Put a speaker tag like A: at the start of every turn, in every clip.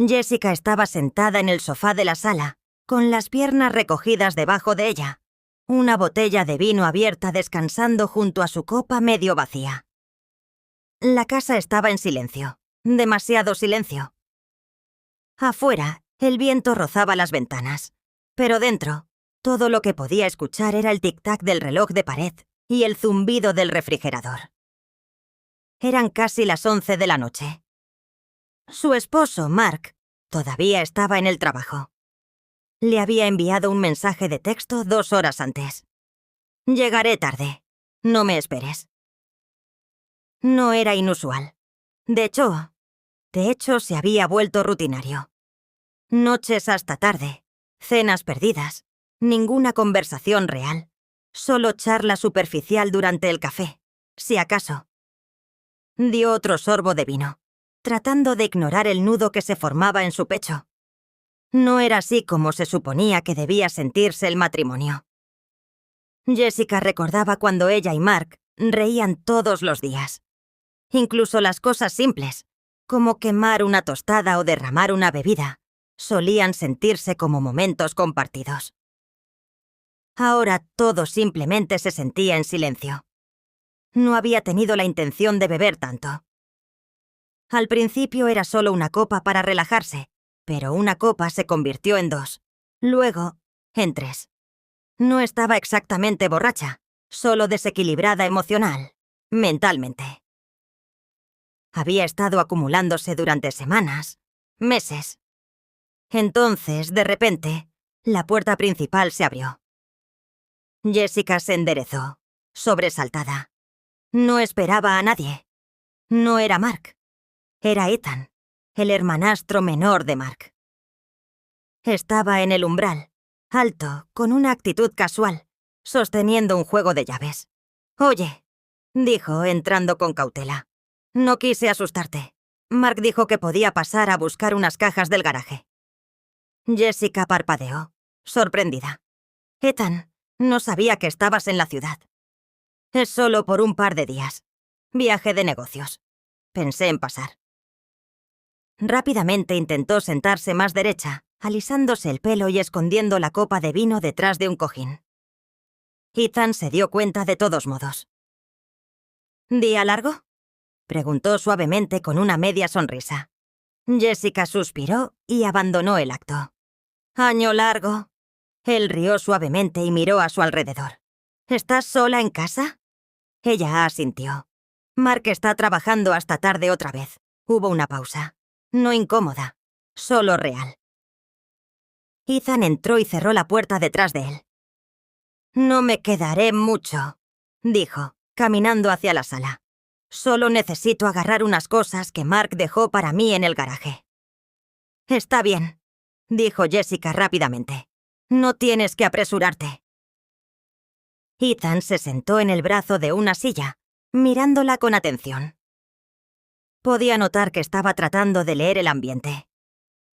A: Jessica estaba sentada en el sofá de la sala, con las piernas recogidas debajo de ella, una botella de vino abierta descansando junto a su copa medio vacía. La casa estaba en silencio, demasiado silencio. Afuera, el viento rozaba las ventanas, pero dentro, todo lo que podía escuchar era el tic-tac del reloj de pared y el zumbido del refrigerador. Eran casi las 11 de la noche. Su esposo, Mark, todavía estaba en el trabajo. Le había enviado un mensaje de texto 2 horas antes. «Llegaré tarde. No me esperes». No era inusual. De hecho, se había vuelto rutinario. Noches hasta tarde, cenas perdidas, ninguna conversación real, solo charla superficial durante el café, si acaso. Dio otro sorbo de vino, tratando de ignorar el nudo que se formaba en su pecho. No era así como se suponía que debía sentirse el matrimonio. Jessica recordaba cuando ella y Mark reían todos los días. Incluso las cosas simples, como quemar una tostada o derramar una bebida, solían sentirse como momentos compartidos. Ahora todo simplemente se sentía en silencio. No había tenido la intención de beber tanto. Al principio era solo una copa para relajarse, pero una copa se convirtió en 2, luego en 3. No estaba exactamente borracha, solo desequilibrada mentalmente. Había estado acumulándose durante semanas, meses. Entonces, de repente, la puerta principal se abrió. Jessica se enderezó, sobresaltada. No esperaba a nadie. No era Mark. Era Ethan, el hermanastro menor de Mark. Estaba en el umbral, alto, con una actitud casual, sosteniendo un juego de llaves. «Oye», dijo, entrando con cautela. «No quise asustarte. Mark dijo que podía pasar a buscar unas cajas del garaje». Jessica parpadeó, sorprendida. «Ethan, no sabía que estabas en la ciudad». «Es solo por un par de días. Viaje de negocios. Pensé en pasar». Rápidamente intentó sentarse más derecha, alisándose el pelo y escondiendo la copa de vino detrás de un cojín. Ethan se dio cuenta de todos modos. «¿Día largo?», preguntó suavemente con una media sonrisa. Jessica suspiró y abandonó el acto. «Año largo». Él rió suavemente y miró a su alrededor. «¿Estás sola en casa?». Ella asintió. «Mark está trabajando hasta tarde otra vez». Hubo una pausa. No incómoda, solo real. Ethan entró y cerró la puerta detrás de él. «No me quedaré mucho», dijo, caminando hacia la sala. «Solo necesito agarrar unas cosas que Mark dejó para mí en el garaje». «Está bien», dijo Jessica rápidamente. «No tienes que apresurarte». Ethan se sentó en el brazo de una silla, mirándola con atención. Podía notar que estaba tratando de leer el ambiente.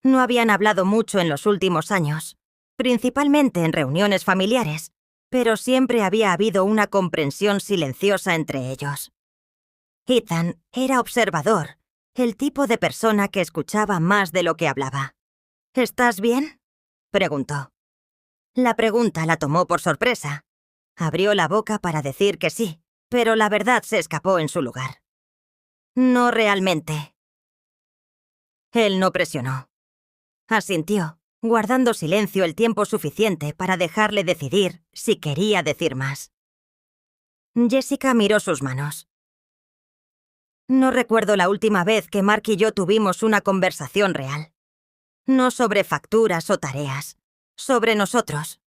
A: No habían hablado mucho en los últimos años, principalmente en reuniones familiares, pero siempre había habido una comprensión silenciosa entre ellos. Ethan era observador, el tipo de persona que escuchaba más de lo que hablaba. «¿Estás bien?», preguntó. La pregunta la tomó por sorpresa. Abrió la boca para decir que sí, pero la verdad se escapó en su lugar. «No realmente». Él no presionó. Asintió, guardando silencio el tiempo suficiente para dejarle decidir si quería decir más. Jessica miró sus manos. «No recuerdo la última vez que Mark y yo tuvimos una conversación real. No sobre facturas o tareas, sobre nosotros».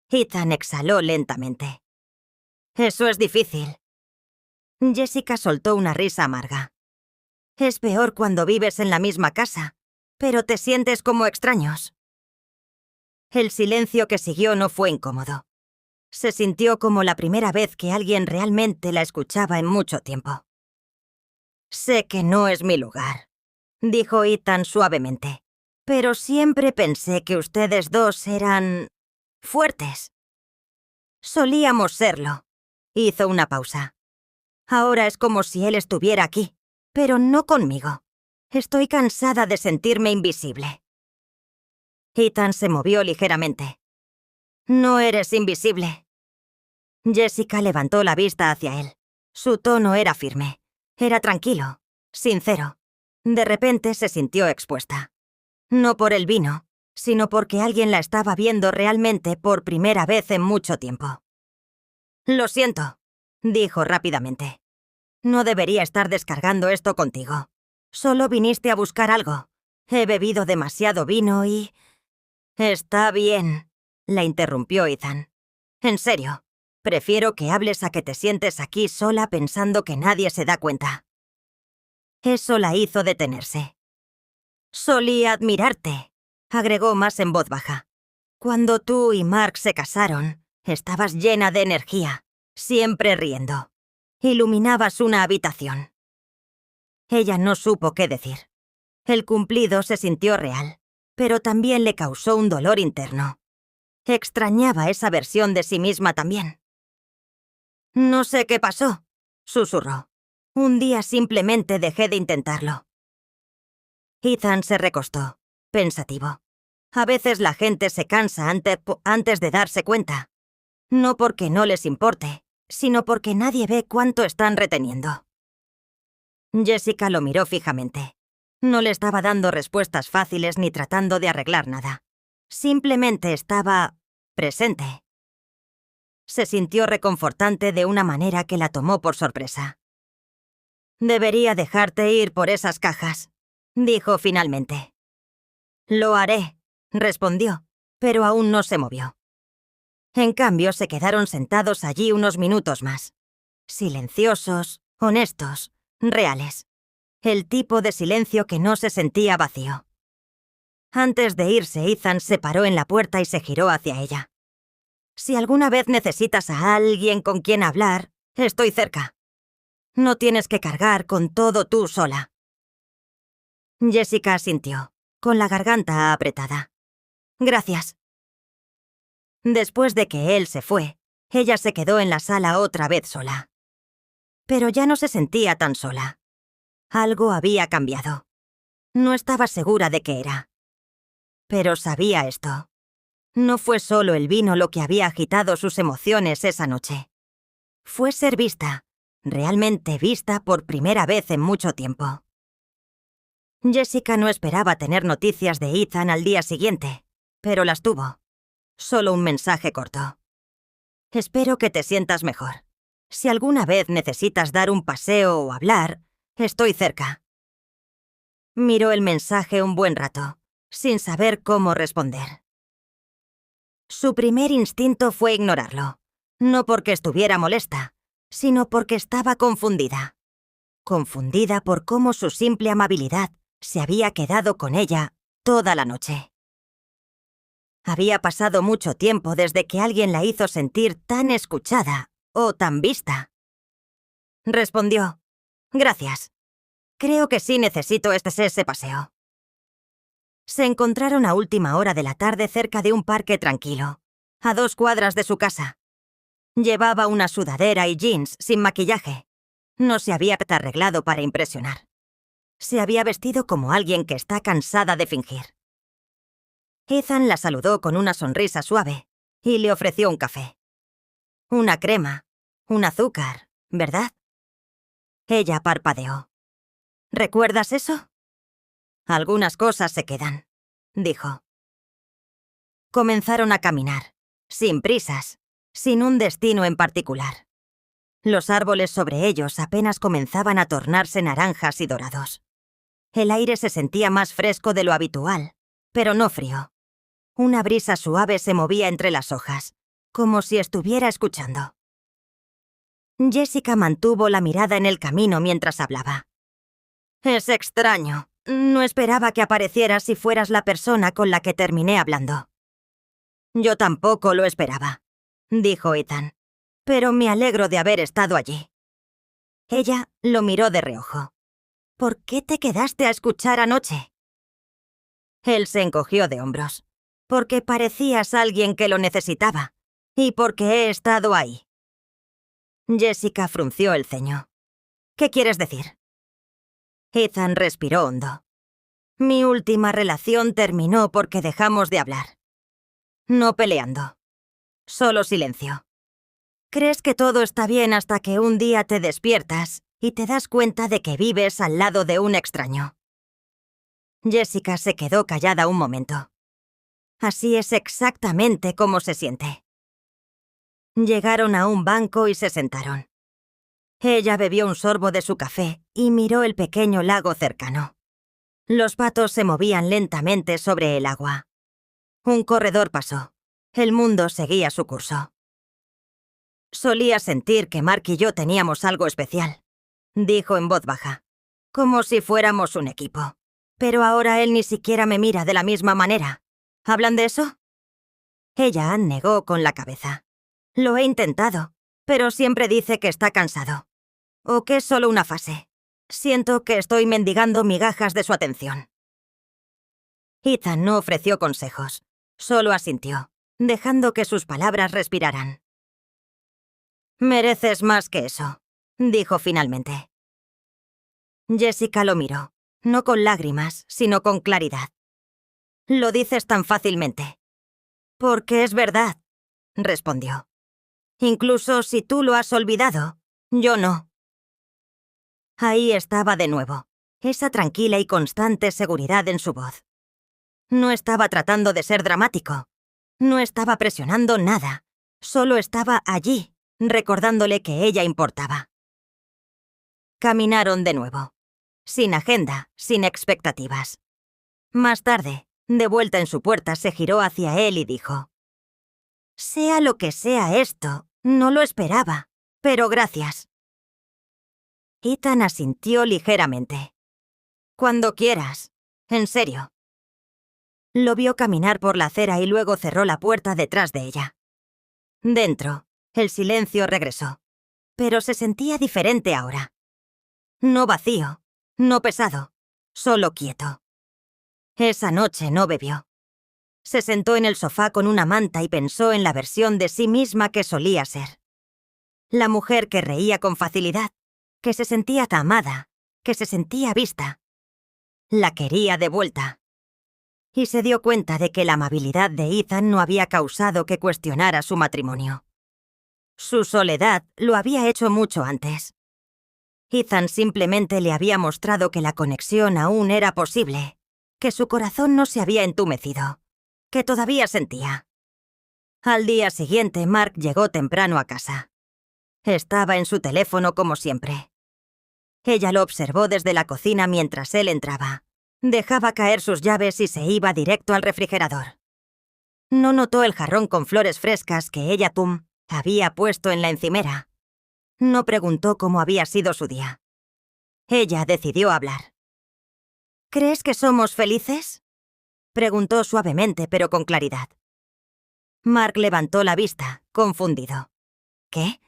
A: Ethan exhaló lentamente. «Eso es difícil». Jessica soltó una risa amarga. «Es peor cuando vives en la misma casa, pero te sientes como extraños». El silencio que siguió no fue incómodo. Se sintió como la primera vez que alguien realmente la escuchaba en mucho tiempo. «Sé que no es mi lugar», dijo Ethan suavemente, «pero siempre pensé que ustedes dos eran fuertes». «Solíamos serlo». Hizo una pausa. «Ahora es como si él estuviera aquí, pero no conmigo. Estoy cansada de sentirme invisible. Ethan se movió ligeramente. No eres invisible. Jessica levantó la vista hacia él. Su tono era firme. Era tranquilo, sincero. De repente se sintió expuesta. No por el vino, sino porque alguien la estaba viendo realmente por primera vez en mucho tiempo. «Lo siento», dijo rápidamente. «No debería estar descargando esto contigo. Solo viniste a buscar algo. He bebido demasiado vino y...» «Está bien», la interrumpió Ethan. «En serio, prefiero que hables a que te sientes aquí sola pensando que nadie se da cuenta». Eso la hizo detenerse. «Solía admirarte», agregó más en voz baja. «Cuando tú y Mark se casaron, estabas llena de energía, siempre riendo. Iluminabas una habitación». Ella no supo qué decir. El cumplido se sintió real, pero también le causó un dolor interno. Extrañaba esa versión de sí misma también. «No sé qué pasó», susurró. «Un día simplemente dejé de intentarlo». Ethan se recostó, pensativo. A veces la gente se cansa antes de darse cuenta. No porque no les importe, sino porque nadie ve cuánto están reteniendo. Jessica lo miró fijamente. No le estaba dando respuestas fáciles ni tratando de arreglar nada. Simplemente estaba presente. Se sintió reconfortante de una manera que la tomó por sorpresa. «Debería dejarte ir por esas cajas», dijo finalmente. «Lo haré», respondió, pero aún no se movió. En cambio, se quedaron sentados allí unos minutos más. Silenciosos, honestos, reales. El tipo de silencio que no se sentía vacío. Antes de irse, Ethan se paró en la puerta y se giró hacia ella. «Si alguna vez necesitas a alguien con quien hablar, estoy cerca. No tienes que cargar con todo tú sola». Jessica asintió, con la garganta apretada. «Gracias». Después de que él se fue, ella se quedó en la sala otra vez sola. Pero ya no se sentía tan sola. Algo había cambiado. No estaba segura de qué era. Pero sabía esto. No fue solo el vino lo que había agitado sus emociones esa noche. Fue ser vista, realmente vista por primera vez en mucho tiempo. Jessica no esperaba tener noticias de Ethan al día siguiente, pero las tuvo. Solo un mensaje corto. «Espero que te sientas mejor. Si alguna vez necesitas dar un paseo o hablar, estoy cerca». Miró el mensaje un buen rato, sin saber cómo responder. Su primer instinto fue ignorarlo, no porque estuviera molesta, sino porque estaba confundida. Confundida por cómo su simple amabilidad se había quedado con ella toda la noche. Había pasado mucho tiempo desde que alguien la hizo sentir tan escuchada o tan vista. Respondió: «Gracias. Creo que sí necesito ese paseo». Se encontraron a última hora de la tarde cerca de un parque tranquilo, a 2 cuadras de su casa. Llevaba una sudadera y jeans sin maquillaje. No se había arreglado para impresionar. Se había vestido como alguien que está cansada de fingir. Ethan la saludó con una sonrisa suave y le ofreció un café. «Una crema, un azúcar, ¿verdad?» Ella parpadeó. «¿Recuerdas eso?» «Algunas cosas se quedan», dijo. Comenzaron a caminar, sin prisas, sin un destino en particular. Los árboles sobre ellos apenas comenzaban a tornarse naranjas y dorados. El aire se sentía más fresco de lo habitual, pero no frío. Una brisa suave se movía entre las hojas, como si estuviera escuchando. Jessica mantuvo la mirada en el camino mientras hablaba. «Es extraño. No esperaba que aparecieras si fueras la persona con la que terminé hablando». «Yo tampoco lo esperaba», dijo Ethan, «pero me alegro de haber estado allí». Ella lo miró de reojo. «¿Por qué te quedaste a escuchar anoche?» Él se encogió de hombros. «Porque parecías alguien que lo necesitaba, y porque he estado ahí». Jessica frunció el ceño. «¿Qué quieres decir?» Ethan respiró hondo. Mi última relación terminó porque dejamos de hablar. No peleando. Solo silencio. ¿Crees que todo está bien hasta que un día te despiertas y te das cuenta de que vives al lado de un extraño? Jessica se quedó callada un momento. Así es exactamente como se siente. Llegaron a un banco y se sentaron. Ella bebió un sorbo de su café y miró el pequeño lago cercano. Los patos se movían lentamente sobre el agua. Un corredor pasó. El mundo seguía su curso. Solía sentir que Mark y yo teníamos algo especial, dijo en voz baja, como si fuéramos un equipo. Pero ahora él ni siquiera me mira de la misma manera. ¿Hablan de eso? Ella negó con la cabeza. Lo he intentado, pero siempre dice que está cansado. O que es solo una fase. Siento que estoy mendigando migajas de su atención. Ethan no ofreció consejos, solo asintió, dejando que sus palabras respiraran. Mereces más que eso, dijo finalmente. Jessica lo miró, no con lágrimas, sino con claridad. Lo dices tan fácilmente. Porque es verdad, respondió. Incluso si tú lo has olvidado, yo no. Ahí estaba de nuevo, esa tranquila y constante seguridad en su voz. No estaba tratando de ser dramático. No estaba presionando nada. Solo estaba allí, recordándole que ella importaba. Caminaron de nuevo. Sin agenda, sin expectativas. Más tarde, de vuelta en su puerta, se giró hacia él y dijo: «Sea lo que sea esto, no lo esperaba, pero gracias». Ethan asintió ligeramente. «Cuando quieras. En serio». Lo vio caminar por la acera y luego cerró la puerta detrás de ella. Dentro, el silencio regresó, pero se sentía diferente ahora. No vacío, no pesado, solo quieto. Esa noche no bebió. Se sentó en el sofá con una manta y pensó en la versión de sí misma que solía ser. La mujer que reía con facilidad, que se sentía amada, que se sentía vista. La quería de vuelta. Y se dio cuenta de que la amabilidad de Ethan no había causado que cuestionara su matrimonio. Su soledad lo había hecho mucho antes. Ethan simplemente le había mostrado que la conexión aún era posible, que su corazón no se había entumecido, que todavía sentía. Al día siguiente, Mark llegó temprano a casa. Estaba en su teléfono como siempre. Ella lo observó desde la cocina mientras él entraba. Dejaba caer sus llaves y se iba directo al refrigerador. No notó el jarrón con flores frescas que ella, había puesto en la encimera. No preguntó cómo había sido su día. Ella decidió hablar. «¿Crees que somos felices?», preguntó suavemente pero con claridad. Mark levantó la vista, confundido. «¿Qué?»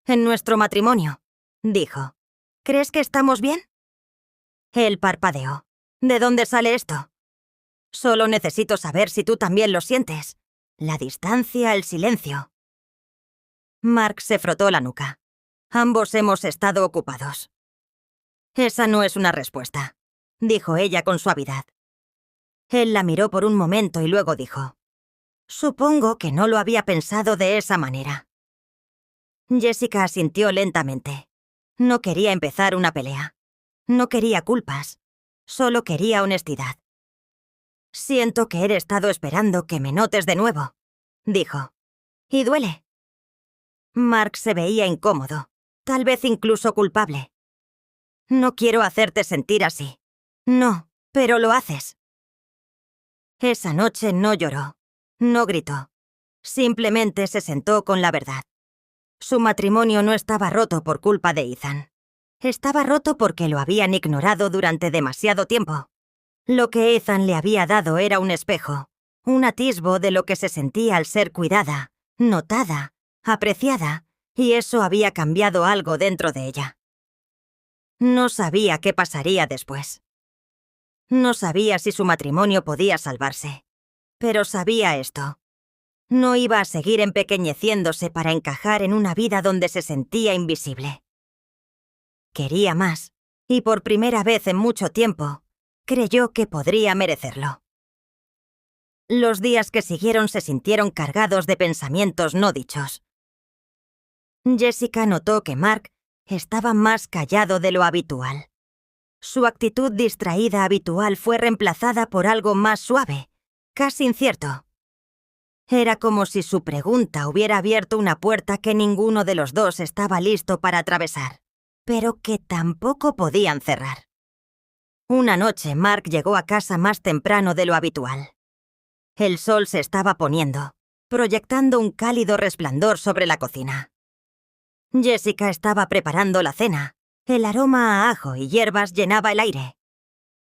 A: «En nuestro matrimonio», dijo. «¿Crees que estamos bien?» Él parpadeó. «¿De dónde sale esto?» «Solo necesito saber si tú también lo sientes. La distancia, el silencio». Mark se frotó la nuca. «Ambos hemos estado ocupados». «Esa no es una respuesta», dijo ella con suavidad. Él la miró por un momento y luego dijo: «Supongo que no lo había pensado de esa manera». Jessica asintió lentamente. No quería empezar una pelea. No quería culpas. Solo quería honestidad. «Siento que he estado esperando que me notes de nuevo», dijo. «Y duele». Mark se veía incómodo, tal vez incluso culpable. «No quiero hacerte sentir así». «No, pero lo haces». Esa noche no lloró, no gritó. Simplemente se sentó con la verdad. Su matrimonio no estaba roto por culpa de Ethan. Estaba roto porque lo habían ignorado durante demasiado tiempo. Lo que Ethan le había dado era un espejo, un atisbo de lo que se sentía al ser cuidada, notada, apreciada, y eso había cambiado algo dentro de ella. No sabía qué pasaría después. No sabía si su matrimonio podía salvarse, pero sabía esto. No iba a seguir empequeñeciéndose para encajar en una vida donde se sentía invisible. Quería más, y por primera vez en mucho tiempo, creyó que podría merecerlo. Los días que siguieron se sintieron cargados de pensamientos no dichos. Jessica notó que Mark estaba más callado de lo habitual. Su actitud distraída habitual fue reemplazada por algo más suave, casi incierto. Era como si su pregunta hubiera abierto una puerta que ninguno de los dos estaba listo para atravesar, pero que tampoco podían cerrar. Una noche, Mark llegó a casa más temprano de lo habitual. El sol se estaba poniendo, proyectando un cálido resplandor sobre la cocina. Jessica estaba preparando la cena. El aroma a ajo y hierbas llenaba el aire.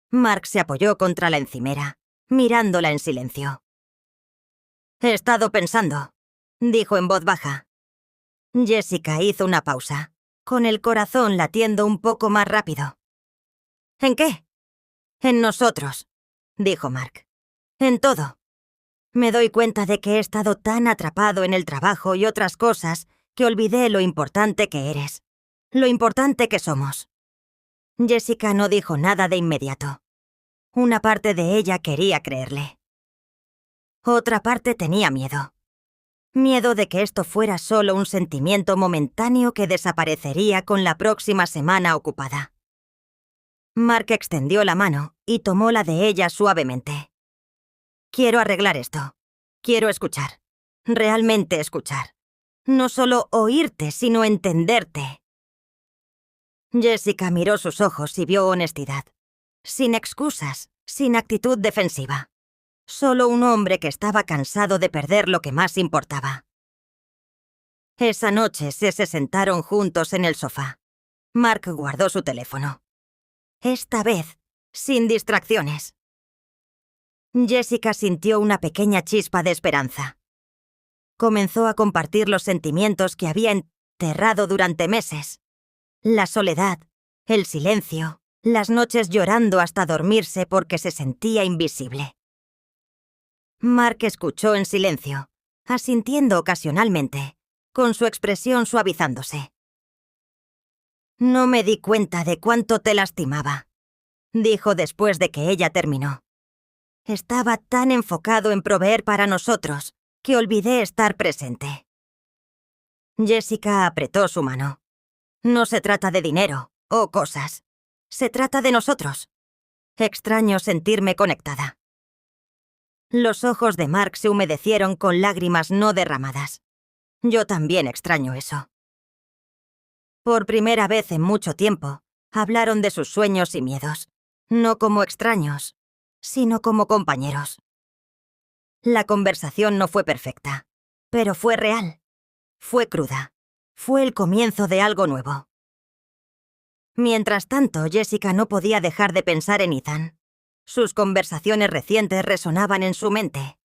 A: Mark se apoyó contra la encimera, mirándola en silencio. «He estado pensando», dijo en voz baja. Jessica hizo una pausa, con el corazón latiendo un poco más rápido. «¿En qué?» «En nosotros», dijo Mark. «En todo. Me doy cuenta de que he estado tan atrapado en el trabajo y otras cosas que olvidé lo importante que eres, lo importante que somos». Jessica no dijo nada de inmediato. Una parte de ella quería creerle. Otra parte tenía miedo. Miedo de que esto fuera solo un sentimiento momentáneo que desaparecería con la próxima semana ocupada. Mark extendió la mano y tomó la de ella suavemente. «Quiero arreglar esto. Quiero escuchar. Realmente escuchar. No solo oírte, sino entenderte». Jessica miró sus ojos y vio honestidad. Sin excusas, sin actitud defensiva. Solo un hombre que estaba cansado de perder lo que más importaba. Esa noche se sentaron juntos en el sofá. Mark guardó su teléfono. Esta vez, sin distracciones. Jessica sintió una pequeña chispa de esperanza. Comenzó a compartir los sentimientos que había enterrado durante meses. La soledad, el silencio, las noches llorando hasta dormirse porque se sentía invisible. Mark escuchó en silencio, asintiendo ocasionalmente, con su expresión suavizándose. «No me di cuenta de cuánto te lastimaba», dijo después de que ella terminó. «Estaba tan enfocado en proveer para nosotros que olvidé estar presente». Jessica apretó su mano. «No se trata de dinero o cosas. Se trata de nosotros. Extraño sentirme conectada». Los ojos de Mark se humedecieron con lágrimas no derramadas. Yo también extraño eso. Por primera vez en mucho tiempo, hablaron de sus sueños y miedos, no como extraños, sino como compañeros. La conversación no fue perfecta, pero fue real. Fue cruda. Fue el comienzo de algo nuevo. Mientras tanto, Jessica no podía dejar de pensar en Ethan. Sus conversaciones recientes resonaban en su mente.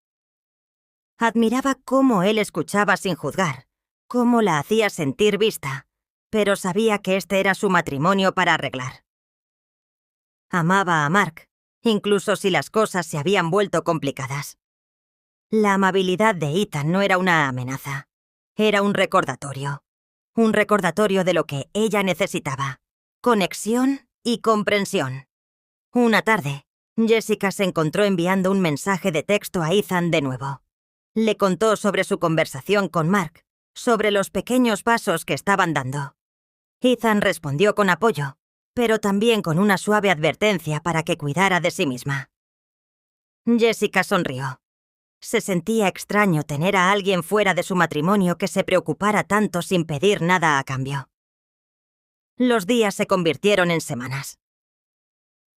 A: Admiraba cómo él escuchaba sin juzgar, cómo la hacía sentir vista, pero sabía que este era su matrimonio para arreglar. Amaba a Mark, incluso si las cosas se habían vuelto complicadas. La amabilidad de Ethan no era una amenaza, era un recordatorio de lo que ella necesitaba, conexión y comprensión. Una tarde, Jessica se encontró enviando un mensaje de texto a Ethan de nuevo. Le contó sobre su conversación con Mark, sobre los pequeños pasos que estaban dando. Ethan respondió con apoyo, pero también con una suave advertencia para que cuidara de sí misma. Jessica sonrió. Se sentía extraño tener a alguien fuera de su matrimonio que se preocupara tanto sin pedir nada a cambio. Los días se convirtieron en semanas.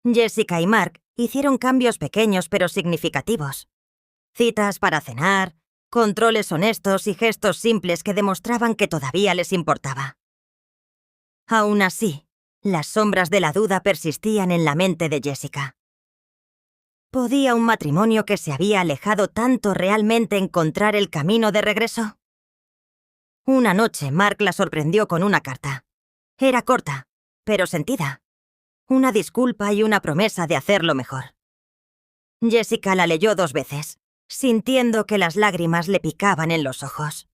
A: Jessica y Mark hicieron cambios pequeños pero significativos. Citas para cenar, controles honestos y gestos simples que demostraban que todavía les importaba. Aún así, las sombras de la duda persistían en la mente de Jessica. ¿Podía un matrimonio que se había alejado tanto realmente encontrar el camino de regreso? Una noche, Mark la sorprendió con una carta. Era corta, pero sentida. Una disculpa y una promesa de hacerlo mejor. Jessica la leyó 2 veces, sintiendo que las lágrimas le picaban en los ojos.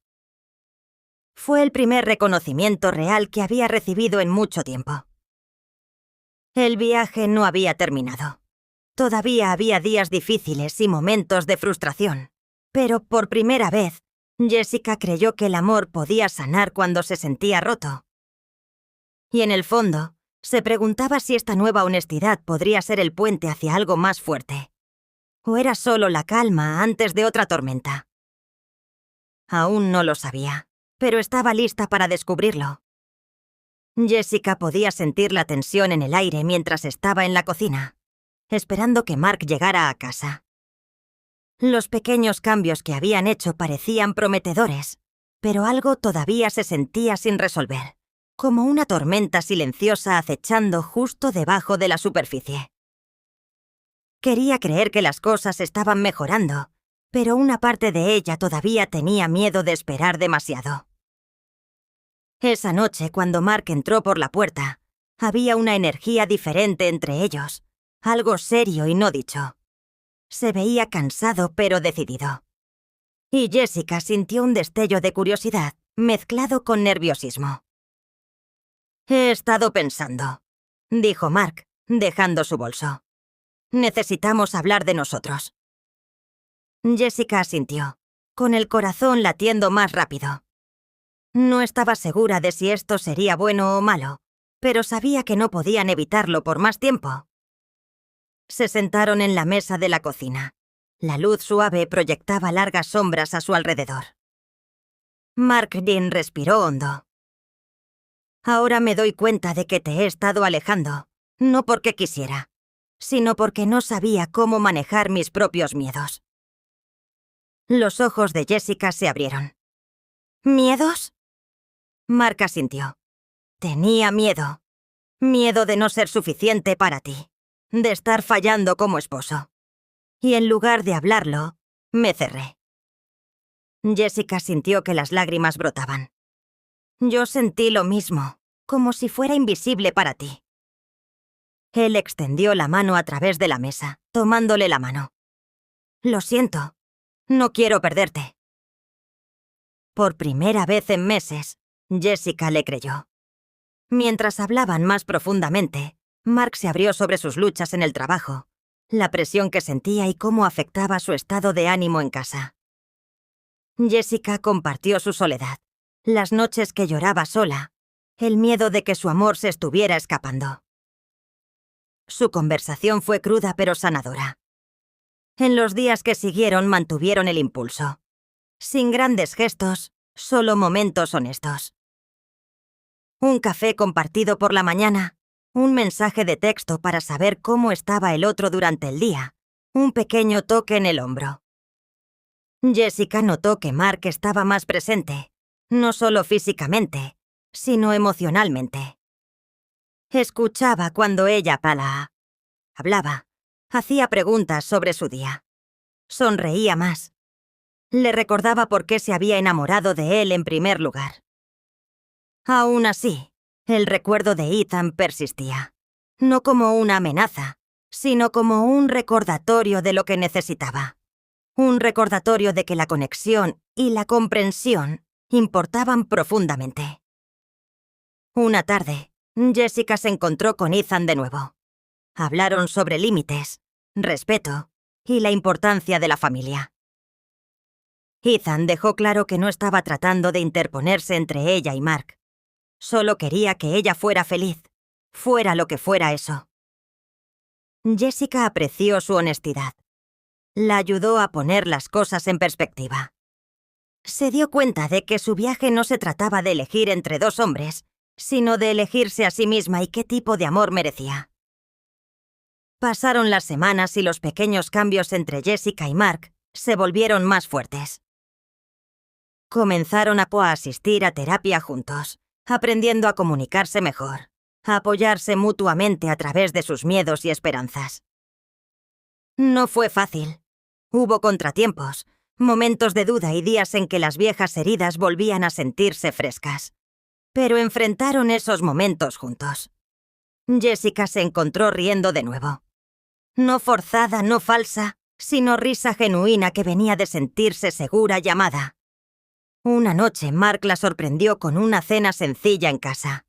A: Fue el primer reconocimiento real que había recibido en mucho tiempo. El viaje no había terminado. Todavía había días difíciles y momentos de frustración. Pero por primera vez, Jessica creyó que el amor podía sanar cuando se sentía roto. Y en el fondo, se preguntaba si esta nueva honestidad podría ser el puente hacia algo más fuerte. ¿O era solo la calma antes de otra tormenta? Aún no lo sabía, pero estaba lista para descubrirlo. Jessica podía sentir la tensión en el aire mientras estaba en la cocina, esperando que Mark llegara a casa. Los pequeños cambios que habían hecho parecían prometedores, pero algo todavía se sentía sin resolver, como una tormenta silenciosa acechando justo debajo de la superficie. Quería creer que las cosas estaban mejorando, pero una parte de ella todavía tenía miedo de esperar demasiado. Esa noche, cuando Mark entró por la puerta, había una energía diferente entre ellos, algo serio y no dicho. Se veía cansado pero decidido. Y Jessica sintió un destello de curiosidad, mezclado con nerviosismo. «He estado pensando», dijo Mark, dejando su bolso. «Necesitamos hablar de nosotros». Jessica asintió, con el corazón latiendo más rápido. No estaba segura de si esto sería bueno o malo, pero sabía que no podían evitarlo por más tiempo. Se sentaron en la mesa de la cocina. La luz suave proyectaba largas sombras a su alrededor. Mark Dean respiró hondo. «Ahora me doy cuenta de que te he estado alejando, no porque quisiera, sino porque no sabía cómo manejar mis propios miedos». Los ojos de Jessica se abrieron. «¿Miedos?». Mark asintió. «Tenía miedo. Miedo de no ser suficiente para ti, de estar fallando como esposo. Y en lugar de hablarlo, me cerré». Jessica sintió que las lágrimas brotaban. «Yo sentí lo mismo, como si fuera invisible para ti». Él extendió la mano a través de la mesa, tomándole la mano. «Lo siento. No quiero perderte». Por primera vez en meses, Jessica le creyó. Mientras hablaban más profundamente, Mark se abrió sobre sus luchas en el trabajo, la presión que sentía y cómo afectaba su estado de ánimo en casa. Jessica compartió su soledad, las noches que lloraba sola, el miedo de que su amor se estuviera escapando. Su conversación fue cruda pero sanadora. En los días que siguieron mantuvieron el impulso. Sin grandes gestos, solo momentos honestos. Un café compartido por la mañana, un mensaje de texto para saber cómo estaba el otro durante el día, un pequeño toque en el hombro. Jessica notó que Mark estaba más presente, no solo físicamente, sino emocionalmente. Escuchaba cuando ella hablaba, hacía preguntas sobre su día. Sonreía más. Le recordaba por qué se había enamorado de él en primer lugar. Aún así, el recuerdo de Ethan persistía, no como una amenaza, sino como un recordatorio de lo que necesitaba. Un recordatorio de que la conexión y la comprensión importaban profundamente. Una tarde, Jessica se encontró con Ethan de nuevo. Hablaron sobre límites, respeto y la importancia de la familia. Ethan dejó claro que no estaba tratando de interponerse entre ella y Mark. Solo quería que ella fuera feliz, fuera lo que fuera eso. Jessica apreció su honestidad. La ayudó a poner las cosas en perspectiva. Se dio cuenta de que su viaje no se trataba de elegir entre dos hombres, sino de elegirse a sí misma y qué tipo de amor merecía. Pasaron las semanas y los pequeños cambios entre Jessica y Mark se volvieron más fuertes. Comenzaron a asistir a terapia juntos, aprendiendo a comunicarse mejor, a apoyarse mutuamente a través de sus miedos y esperanzas. No fue fácil. Hubo contratiempos, momentos de duda y días en que las viejas heridas volvían a sentirse frescas. Pero enfrentaron esos momentos juntos. Jessica se encontró riendo de nuevo. No forzada, no falsa, sino risa genuina que venía de sentirse segura y amada. Una noche Mark la sorprendió con una cena sencilla en casa.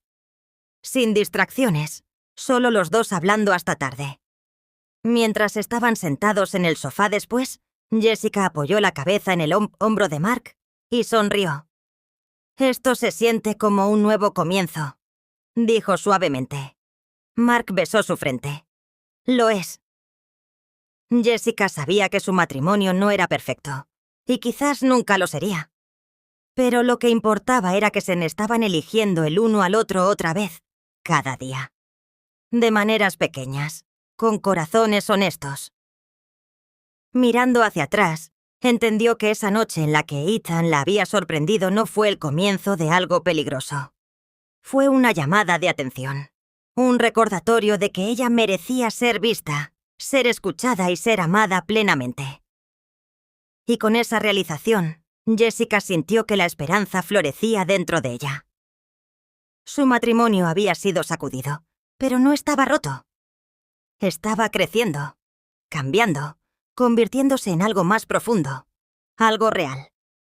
A: Sin distracciones, solo los dos hablando hasta tarde. Mientras estaban sentados en el sofá después, Jessica apoyó la cabeza en el hombro de Mark y sonrió. «Esto se siente como un nuevo comienzo», dijo suavemente. Mark besó su frente. «Lo es». Jessica sabía que su matrimonio no era perfecto, y quizás nunca lo sería. Pero lo que importaba era que se estaban eligiendo el uno al otro otra vez, cada día. De maneras pequeñas, con corazones honestos. Mirando hacia atrás, entendió que esa noche en la que Ethan la había sorprendido no fue el comienzo de algo peligroso. Fue una llamada de atención, un recordatorio de que ella merecía ser vista, ser escuchada y ser amada plenamente. Y con esa realización, Jessica sintió que la esperanza florecía dentro de ella. Su matrimonio había sido sacudido, pero no estaba roto. Estaba creciendo, cambiando, convirtiéndose en algo más profundo, algo real.